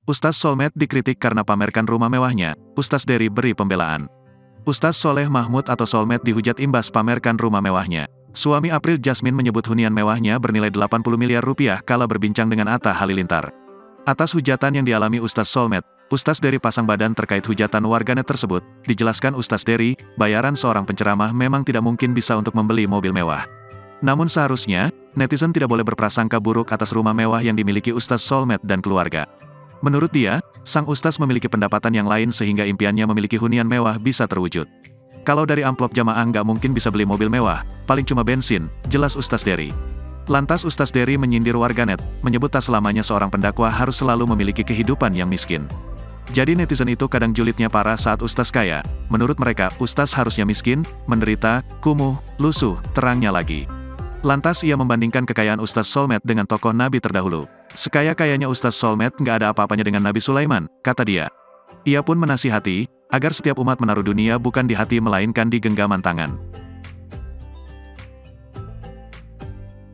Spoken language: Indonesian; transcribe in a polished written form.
Ustaz Solmed dikritik karena pamerkan rumah mewahnya, Ustaz Dery beri pembelaan. Ustaz Soleh Mahmud atau Solmed dihujat imbas pamerkan rumah mewahnya. Suami April Jasmine menyebut hunian mewahnya bernilai 80 miliar rupiah kala berbincang dengan Atta Halilintar. Atas hujatan yang dialami Ustaz Solmed, Ustaz Dery pasang badan terkait hujatan warganet tersebut. Dijelaskan Ustaz Dery, bayaran seorang penceramah memang tidak mungkin bisa untuk membeli mobil mewah. Namun seharusnya, netizen tidak boleh berprasangka buruk atas rumah mewah yang dimiliki Ustaz Solmed dan keluarga. Menurut dia, sang ustaz memiliki pendapatan yang lain sehingga impiannya memiliki hunian mewah bisa terwujud. Kalau dari amplop jamaah nggak mungkin bisa beli mobil mewah, paling cuma bensin, jelas Ustaz Dery. Lantas Ustaz Dery menyindir warganet, menyebut tak selamanya seorang pendakwah harus selalu memiliki kehidupan yang miskin. Jadi netizen itu kadang julidnya parah saat ustaz kaya. Menurut mereka, ustaz harusnya miskin, menderita, kumuh, lusuh, terangnya lagi. Lantas ia membandingkan kekayaan Ustaz Solmed dengan tokoh Nabi terdahulu. Sekaya-kayanya Ustaz Solmed nggak ada apa-apanya dengan Nabi Sulaiman, kata dia. Ia pun menasihati, agar setiap umat menaruh dunia bukan di hati melainkan di genggaman tangan.